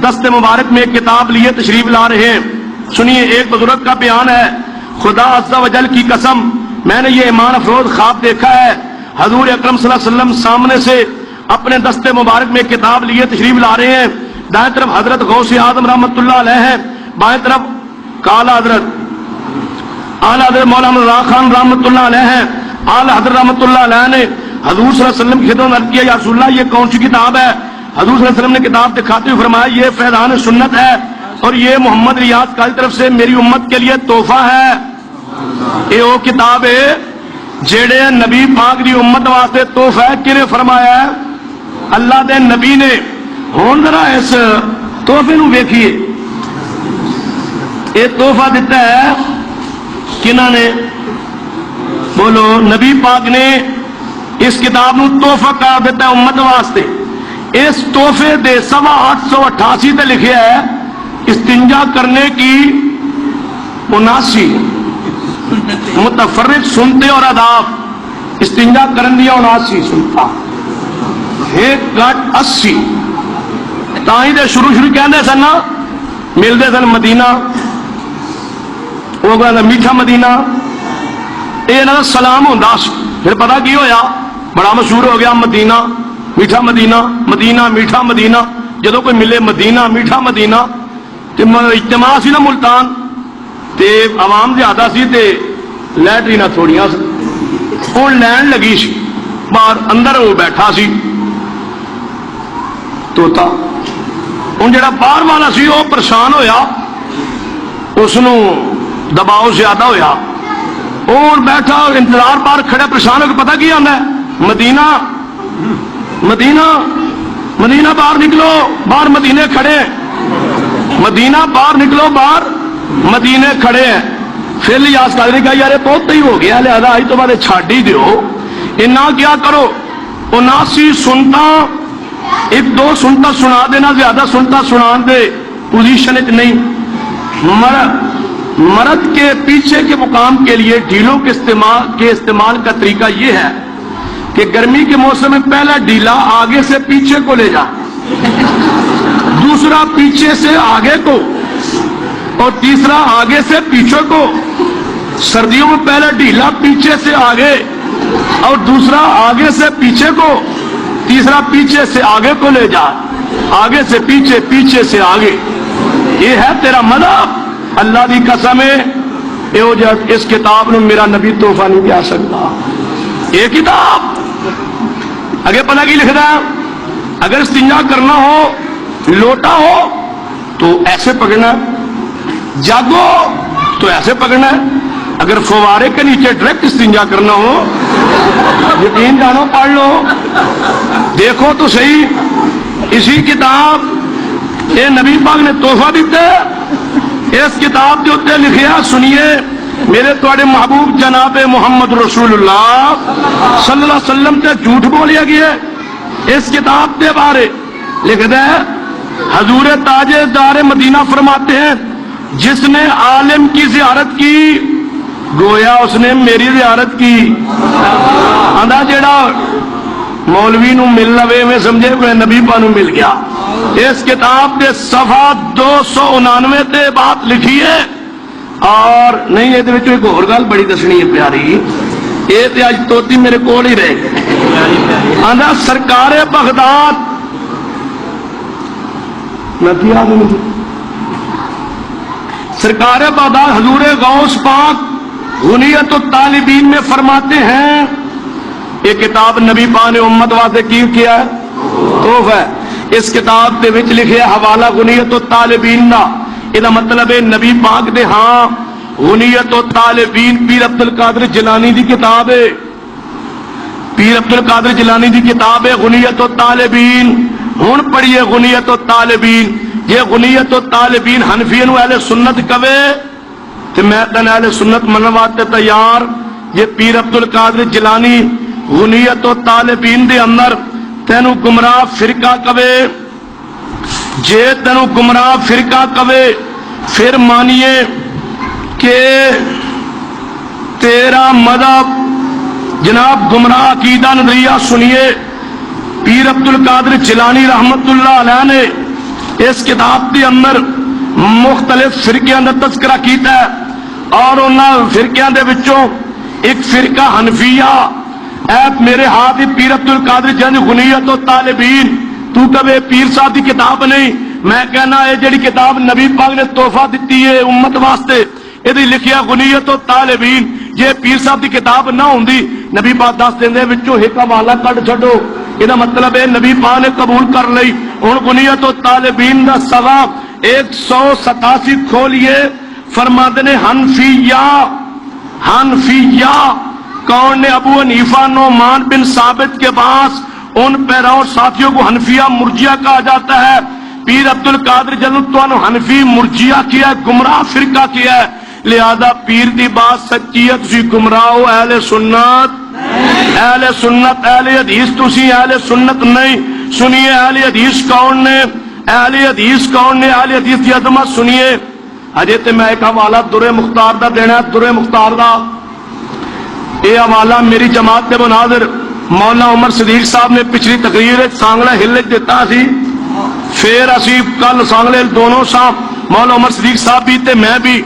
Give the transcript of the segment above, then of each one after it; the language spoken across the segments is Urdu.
دست مبارک میں ایک کتاب لیے تشریف لا رہے ہیں. سنیے ایک بزرگ کا بیان ہے. خدا عز و جل کی قسم میں نے یہ ایمان افروز خواب دیکھا ہے. حضور اکرم صلی اللہ علیہ وسلم سامنے سے اپنے دست مبارک میں کتاب لیے تشریف لا رہے ہیں. دائیں طرف حضرت غوث اعظم رحمۃ اللہ علیہ ہے, بائیں طرف اعلیٰ حضرت مولانا رضا خان رحمۃ اللہ علیہ ہے. اعلیٰ حضرت رحمۃ اللہ علیہ نے حضور صلی اللہ علیہ وسلم کی خدمت میں عرض کیا, یا رسول اللہ یہ کون سی کتاب ہے؟ حضور صلی اللہ علیہ وسلم نے کتاب دکھاتے ہوئے فرمایا یہ فیضان سنت ہے اور یہ محمد ریاض قاری طرف سے میری امت کے لیے تحفہ ہے. یہ وہ کتاب ہے جیڑے نبی پاک دی امت واسطے تحفہ ہے. کنے فرمایا ہے؟ اللہ دے نبی نے. ہون ذرا اس تحفے نو ویکھیے. یہ تحفہ دیتا ہے کنہاں نے؟ بولو. نبی پاک نے اس کتاب نو تحفہ قرار دیتا ہے امت واسطے. اس تحفے دے 888 تے لکھیا ہے استنجا کرنے کی 79 متفرق سنتے اور آداب. استنجا کرن دیا 79 سنتا 1/80. تاہی دے شروع کہندے سن نا, ملدے سن مدینہ, وہ کہندا میٹھا مدینہ. یہ انہاں دا سلام ہوندا سی. پھر پتہ کی ہویا, بڑا مشہور ہو گیا مدینہ میٹھا مدینہ, مدینہ میٹھا مدینہ. جدو کوئی ملے مدینہ میٹھا مدینہ تے اجتماع سی نا ملتان تے عوام زیادہ سی تے لیٹرینہ تھوڑیاں سی. ہن لین لگی سی باہر, اندر وہ بیٹھا سی توتا. ہن جڑا باہر والا سی وہ پریشان ہویا, اس نو دباؤ زیادہ ہویا. اور بیٹھا انتظار باہر کھڑے پریشان ہو کے پتہ کی آندا ہے مدینہ مدینہ مدینہ باہر نکلو, باہر مدینے کھڑے ہیں, مدینہ باہر نکلو, باہر مدینے کھڑے ہیں. پھر لیاس قادری کہا یار بہت ہی ہو گیا, لہذا آج تو بعد چھاڑ ہی دیو. اتنا کیا کرو 79 سنتا 1-2 سنتا سنا دینا, زیادہ سنتا سنان دے پوزیشن اچ نہیں. مرد کے پیچھے کے مقام کے لیے ڈھیلوں کے استعمال کا طریقہ یہ ہے کہ گرمی کے موسم میں پہلا ڈھیلا آگے سے پیچھے کو لے جا, دوسرا پیچھے سے آگے کو, اور تیسرا آگے سے پیچھے کو. سردیوں میں پہلا ڈھیلا پیچھے سے آگے اور دوسرا آگے سے پیچھے کو, تیسرا پیچھے سے آگے کو لے جا, آگے سے پیچھے, پیچھے سے آگے. یہ ہے تیرا مذہب. اللہ دی قسم ہے اس کتاب نو میرا نبی تحفہ نہیں دیا سکتا. یہ کتاب اگے پتہ کی لکھدا ہے, اگر استنجا کرنا ہو لوٹا ہو تو ایسے پکڑنا, جگ ہو تو ایسے پکڑنا ہے. اگر فوارے کے نیچے ڈائریکٹ استنجا کرنا ہو, یقین جانو پڑھ لو, دیکھو تو صحیح. اسی کتاب یہ نبی پاک نے تحفہ دیتا ہے. اس کتاب کے اتنے لکھیا سنیے, میرے تواڈے محبوب جناب محمد رسول اللہ صلی اللہ علیہ وسلم سے جھوٹ بولیا گیا. اس کتاب کے بارے لکھتا ہے حضور تاجدار مدینہ فرماتے ہیں جس نے عالم کی زیارت کی گویا اس نے میری زیارت کی. آندا جڑا مولوی نو مل لوے میں سمجھے کوئی نبی پانو مل گیا. اس کتاب کے صفحہ 299 تے بات لکھی ہے. اور نہیں یہ ایک اور گل بڑی دسنی ہے پیاری, یہ تو اج توتی میرے کول ہی رہ گئی. آندا سرکار بغداد سرکار بغداد حضور غوث پاک غنیت الطالبین میں فرماتے ہیں, یہ کتاب نبی پاک نے امت واسطے کی کیا ہے تحفہ ہے. اس کتاب دے وچ لکھے حوالہ غنیت الطالبین دا, یہ مطلب ہے نبی پاک دے ہاں غنیت الطالبین پیر عبد القادر جیلانی دی کتاب ہے. پیر عبد القادر جیلانی دی کتاب ہے غنیت الطالبین. ہن پڑھیے غنیت الطالبین. یہ غنیت الطالبین حنفیوں نو اہل سنت کہے تے میں تن اہل سنت منن واسطے تیار. یہ پیر عبد القادر جیلانی غنیت الطالبین دے اندر تینو گمراہ فرقہ کہے. جے تینو گمراہ فرقہ کہے پھر مانیے کہ تیرا مذہب جناب گمراہ عقیدہ نظریہ. سنیے پیر عبد القادر جیلانی رحمت اللہ علیہ نے اس کتاب کے اندر مختلف فرقیاں کا تذکرہ کیتا ہے اور انہاں فرقیاں دے وچوں ایک فرقہ حنفیہ اے میرے ہاتھ پیر عبد القادر جیلانی غنیت و طالبین تو کبھی پیر صاحب کی کتاب نہیں میں کہنا ہے جڑی کتاب نبی پاک نے تحفہ دیتی ہے امت واسطے یہ لکھیا غنیت و طالبین یہ پیر صاحب کی کتاب نہ ہوندی نبی پاک دس دیندے وچوں ایک حوالہ کڈ چھڈو یہ مطلب ہے نبی پاک نے قبول کر لئی ہن غنیت و طالبین دا سوا 187 کھولیے فرماتے نے حنفیہ کون نے ابو حنیفہ نعمان بن ثابت کے پاس ان پیراؤ ساتھیوں کو حنفیہ مرجیہ کہا جاتا ہے پیر عبد القادر جیلانی حنفی مرجیہ کیا ہے گمراہ فرقہ کیا ہے لہذا پیر دی بات سچی ہے تسی گمراہ ہو اہل سنت اہل حدیث تسی اہل سنت نہیں سنیے اہل حدیث کون نے اہل حدیث کی عظمت سنیے اجے تے میں ایک حوالہ در مختار دا دینا در مختار دا یہ حوالہ میری جماعت کے مناظر مولانا عمر صدیق صاحب نے پچھلی تقریر سانگلہ ہل دیتا سی پھر اسی کل سانگلے دونوں صاحب مولانا عمر صدیق صاحب بھی تے میں بھی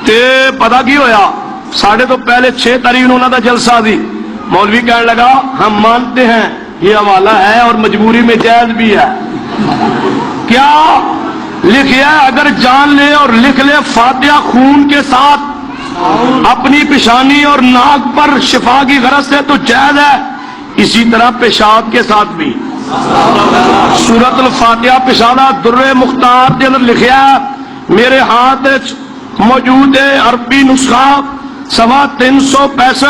تے پتہ کی ہویا ساڑھے تو پہلے 6 تاریخ انہوں دا جلسہ دی مولوی کہنے لگا ہم مانتے ہیں یہ حوالہ ہے اور مجبوری میں جائز بھی ہے کیا لکھیا ہے اگر جان لے اور لکھ لے فاتحہ خون کے ساتھ اپنی پیشانی اور ناک پر شفا کی غرض سے تو جائز ہے اسی طرح پیشاب کے ساتھ بھی سورۃ الفاتحہ پیشانہ در مختار کے اندر لکھیا ہے میرے ہاتھ موجود ہے عربی نسخہ سوا 365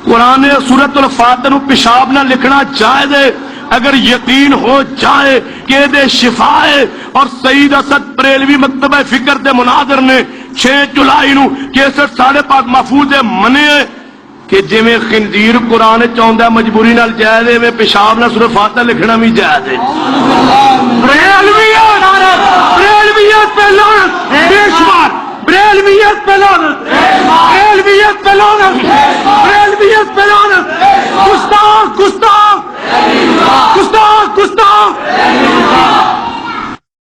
قرآن سورۃ الفاتحہ پیشاب نہ لکھنا جائز ہے اگر یقین ہو جائے کہ دے شفا ہے اور سید اسد بریلوی مکتبہ فکر دے مناظر نے 6 جولائی نو کیسٹ ساڑھے پاک محفوظ منے کہ جی میں خنزیر قرآن چاہتا ہے مجبوری نال جائز ہے میں پیشاب نہ سورۃ فاتحہ لکھنا بھی جائز ہے